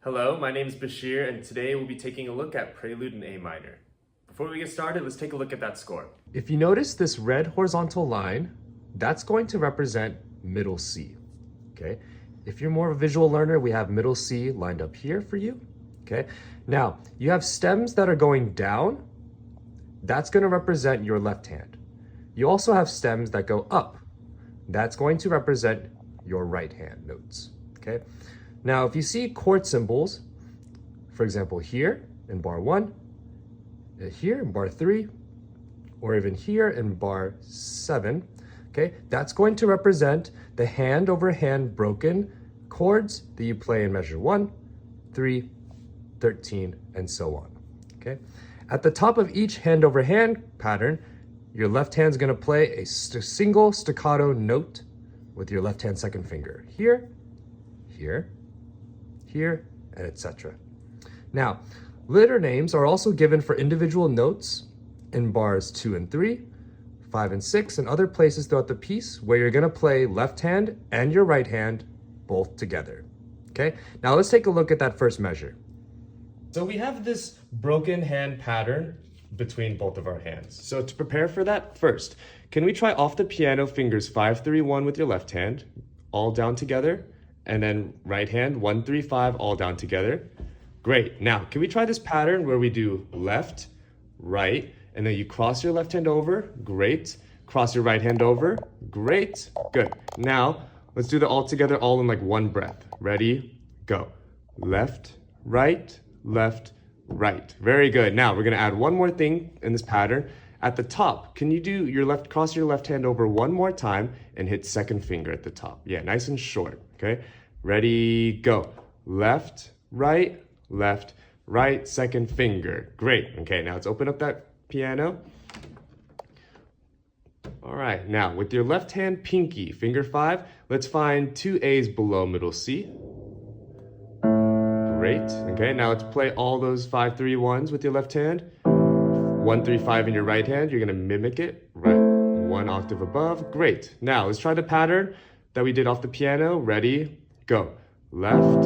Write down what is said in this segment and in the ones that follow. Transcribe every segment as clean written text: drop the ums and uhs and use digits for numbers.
Hello, my name is Bashir, and today we'll be taking a look at Prelude in A minor. Before we get started, let's take a look at that score. If you notice this red horizontal line, that's going to represent middle C, okay? If you're more of a visual learner, we have middle C lined up here for you, okay? Now, you have stems that are going down. That's going to represent your left hand. You also have stems that go up. That's going to represent your right hand notes, okay? Now, if you see chord symbols, for example, here in bar 1, here in bar 3, or even here in bar 7, okay, that's going to represent the hand over hand broken chords that you play in measure 1, 3, 13, and so on, okay? At the top of each hand over hand pattern, your left hand's gonna play a single staccato note with your left hand second finger. Here, here, here, and etc. Now, letter names are also given for individual notes in bars 2 and 3, 5 and 6, and other places throughout the piece where you're gonna play left hand and your right hand both together, okay? Now let's take a look at that first measure. So we have this broken hand pattern between both of our hands. So to prepare for that, first, can we try off the piano fingers 5, 3, 1 with your left hand, all down together, and then right hand 1, 3, 5, all down together. Great. Now, can we try this pattern where we do left, right, and then you cross your left hand over? Great. Cross your right hand over? Great. Good. Now, let's do the all together, all in like one breath. Ready? Go. Left, right, left, right. Very good. Now, we're going to add one more thing in this pattern. At the top, can you do your left, cross your left hand over one more time and hit second finger at the top? Yeah, nice and short, okay? Ready, go. Left, right, second finger. Great, okay, now let's open up that piano. All right, now with your left hand pinky, finger 5, let's find 2 A's below middle C. Great, okay, now let's play all those 5, 3, 1s with your left hand. 1, 3, 5 in your right hand, you're gonna mimic it, right, 1 octave above, great. Now, let's try the pattern that we did off the piano, ready, go. Left,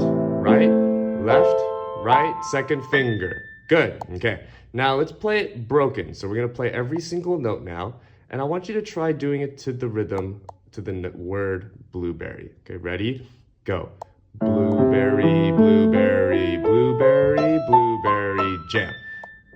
right, second finger, good, okay. Now, let's play it broken, so we're gonna play every single note now, and I want you to try doing it to the rhythm, to the word blueberry, okay, ready, go. Blueberry, blueberry, blueberry, blueberry, jam.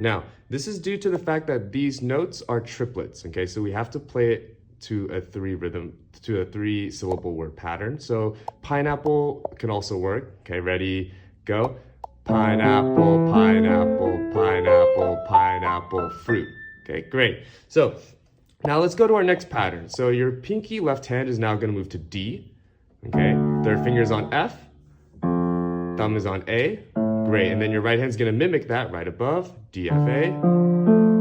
Now, this is due to the fact that these notes are triplets, okay? So we have to play it to a 3 syllable word pattern. So pineapple can also work, okay? Ready, go. Pineapple, pineapple, pineapple, pineapple, fruit. Okay, great. So now let's go to our next pattern. So your pinky left hand is now gonna move to D, okay? Third finger's on F, thumb is on A. Great, and then your right hand's gonna mimic that right above, D, F, A.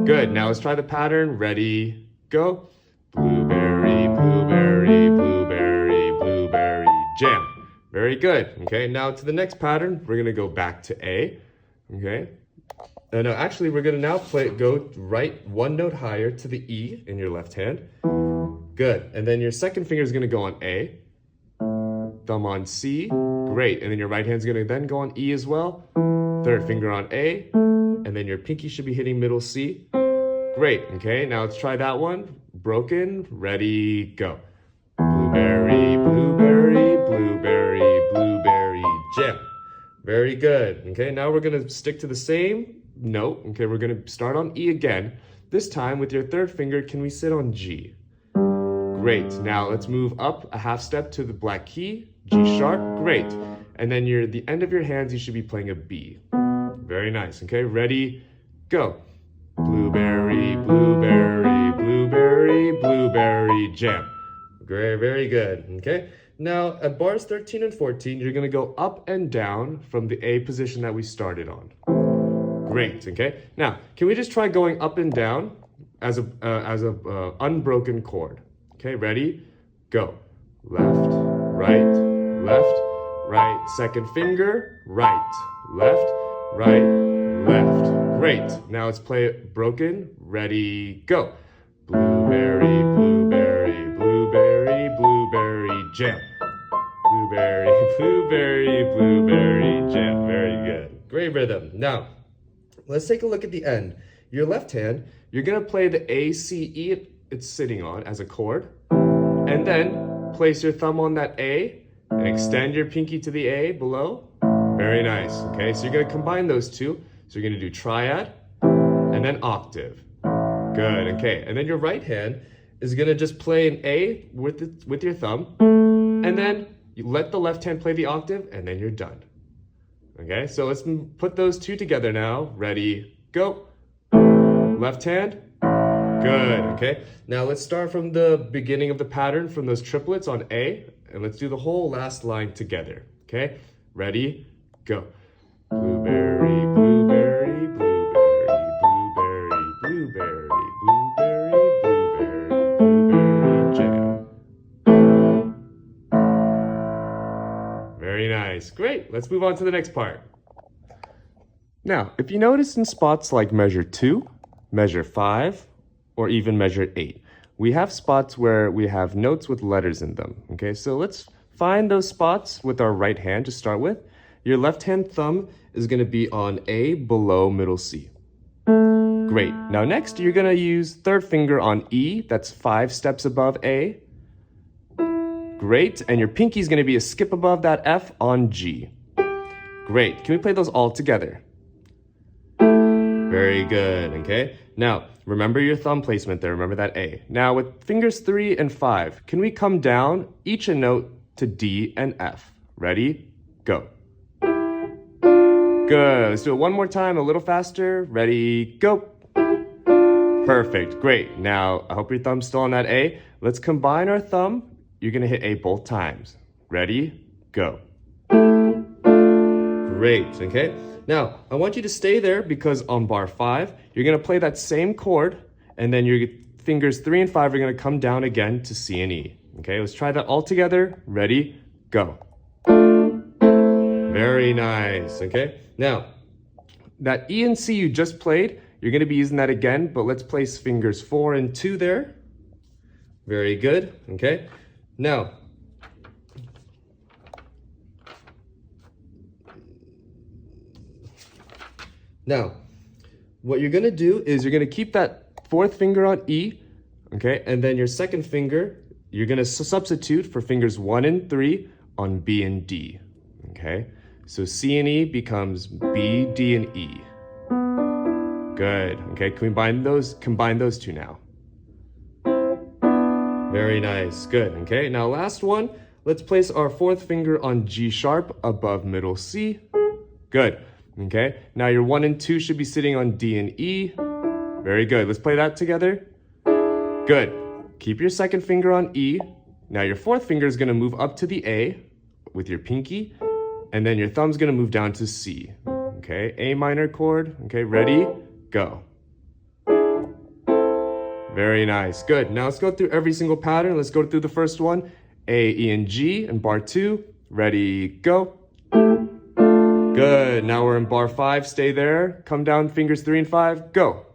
Good, now let's try the pattern. Ready, go. Blueberry, blueberry, blueberry, blueberry, jam. Very good, okay, now to the next pattern, we're gonna go back to A, okay? No, actually, we're gonna now go right one note higher to the E in your left hand. Good, and then your second finger is gonna go on A, thumb on C, great, and then your right hand's gonna then go on E as well, third finger on A, and then your pinky should be hitting middle C. Great, okay, now let's try that one. Broken, ready, go. Blueberry, blueberry, blueberry, blueberry, jam. Very good, okay, now we're gonna stick to the same note, okay, we're gonna start on E again. This time with your third finger, can we sit on G? Great, now let's move up a half step to the black key, G sharp, great. And then the end of your hands, you should be playing a B. Very nice, okay, ready, go. Blueberry, blueberry, blueberry, blueberry, jam. Great, very good, okay. Now at bars 13 and 14, you're gonna go up and down from the A position that we started on. Great, okay. Now, can we just try going up and down as a unbroken chord? Okay, ready, go. Left, right, second finger, right, left. Great. Now let's play it broken. Ready, go. Blueberry, blueberry, blueberry, blueberry, jam. Blueberry, blueberry, blueberry, jam. Very good. Great rhythm. Now, let's take a look at the end. Your left hand, you're gonna play the A, C, E it's sitting on as a chord, and then place your thumb on that A and extend your pinky to the A below. Very nice, okay? So you're gonna combine those two. So you're gonna do triad and then octave. Good, okay. And then your right hand is gonna just play an A with your thumb, and then you let the left hand play the octave, and then you're done. Okay, so let's put those two together now. Ready, go. Left hand, good, okay. Now let's start from the beginning of the pattern from those triplets on A, and let's do the whole last line together, okay? Ready, go. Blueberry, blueberry, blueberry, blueberry, blueberry, blueberry, blueberry, blueberry jam. Very nice, great. Let's move on to the next part. Now, if you notice in spots like measure 2, measure 5, or even measure 8, we have spots where we have notes with letters in them, okay? So let's find those spots with our right hand to start with. Your left hand thumb is gonna be on A below middle C. Great, now next you're gonna use third finger on E, that's 5 steps above A. Great, and your pinky is gonna be a skip above that F on G. Great, can we play those all together? Very good, okay? Now, remember your thumb placement there, remember that A. Now with fingers 3 and 5, can we come down each a note to D and F? Ready, go. Good, let's do it one more time, a little faster. Ready, go. Perfect, great. Now, I hope your thumb's still on that A. Let's combine our thumb. You're gonna hit A both times. Ready, go. Great, okay? Now, I want you to stay there because on bar 5, you're gonna play that same chord, and then your fingers 3 and 5 are gonna come down again to C and E. Okay, let's try that all together. Ready, go. Very nice, okay? Now, that E and C you just played, you're gonna be using that again, but let's place fingers 4 and 2 there. Very good, okay? Now, what you're gonna do is you're gonna keep that fourth finger on E, okay? And then your second finger, you're gonna substitute for fingers 1 and 3 on B and D, okay? So C and E becomes B, D, and E. Good, okay? Can we combine those two now? Very nice, good, okay? Now last one, let's place our fourth finger on G sharp above middle C. Good, okay? Now your 1 and 2 should be sitting on D and E. Very good, let's play that together. Good, keep your second finger on E. Now your fourth finger is gonna move up to the A with your pinky, and then your thumb's gonna move down to C, okay? A minor chord, okay, ready, go. Very nice, good. Now let's go through every single pattern. Let's go through the first one, A, E, and G in bar 2. Ready, go. Good, now we're in bar 5, stay there. Come down, fingers 3 and 5, go.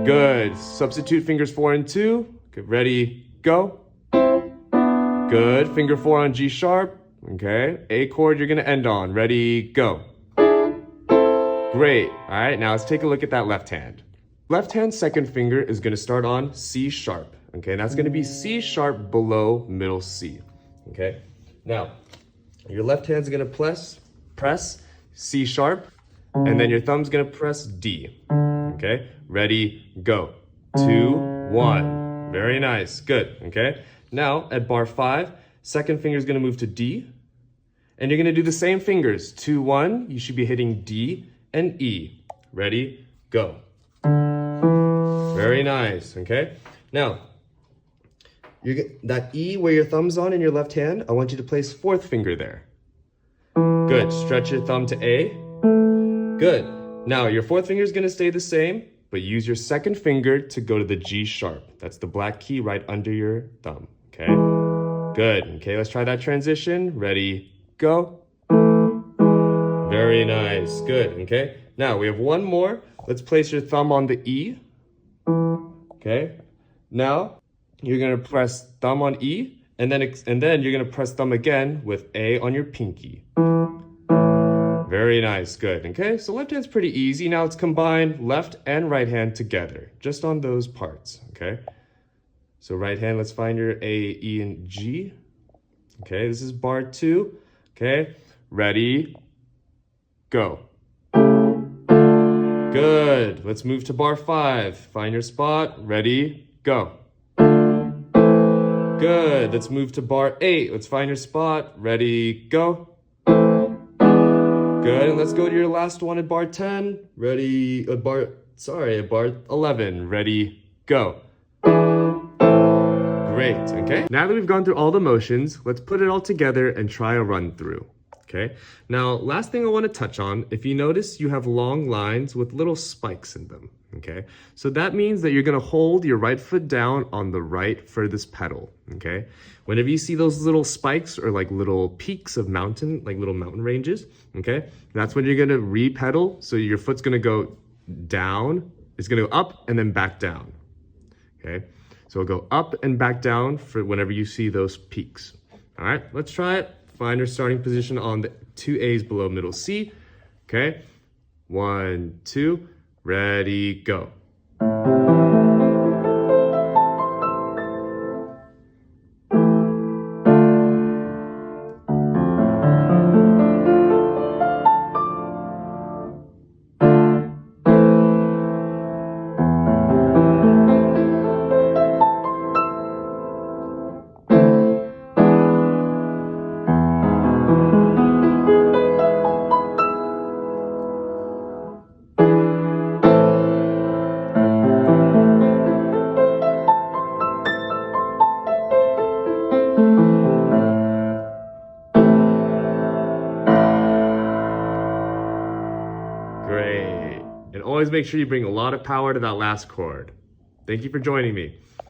Good, substitute fingers 4 and 2. Okay, ready, go. Good, finger 4 on G sharp. Okay, A chord you're gonna end on. Ready, go. Great, all right, now let's take a look at that left hand. Left hand second finger is gonna start on C sharp. Okay, and that's gonna be C sharp below middle C. Okay, now your left hand's gonna press C sharp, and then your thumb's gonna press D. Okay, ready, go. 2, 1. Very nice, good, okay? Now at bar 5, second finger is gonna move to D, and you're gonna do the same fingers. 2, 1, you should be hitting D and E. Ready, go. Very nice, okay? Now, that E where your thumb's on in your left hand, I want you to place fourth finger there. Good, stretch your thumb to A. Good, now your fourth finger is gonna stay the same, but use your second finger to go to the G sharp. That's the black key right under your thumb, okay? Good, okay, let's try that transition. Ready, go. Very nice, good, okay? Now we have one more. Let's place your thumb on the E. Okay, now you're gonna press thumb on E, and then you're gonna press thumb again with A on your pinky. Very nice, good. Okay, so left hand's pretty easy. Now let's combine left and right hand together, just on those parts, okay? So right hand, let's find your A, E, and G. Okay, this is bar 2. Okay, ready, go. Good, let's move to bar 5. Find your spot, ready, go. Good, let's move to bar 8. Let's find your spot, ready, go. Good, and let's go to your last one at bar 10. Ready, bar 11. Ready, go. Great, okay? Now that we've gone through all the motions, let's put it all together and try a run through, okay? Now, last thing I want to touch on, if you notice, you have long lines with little spikes in them, okay? So that means that you're going to hold your right foot down on the right furthest pedal, okay? Whenever you see those little spikes or like little peaks of mountain, like little mountain ranges, okay? That's when you're going to re-pedal. So your foot's going to go down, it's going to go up and then back down, okay? So we'll go up and back down for whenever you see those peaks. All right, let's try it. Find your starting position on the 2 A's below middle C. Okay, 1, 2, ready, go. Great. And always make sure you bring a lot of power to that last chord. Thank you for joining me.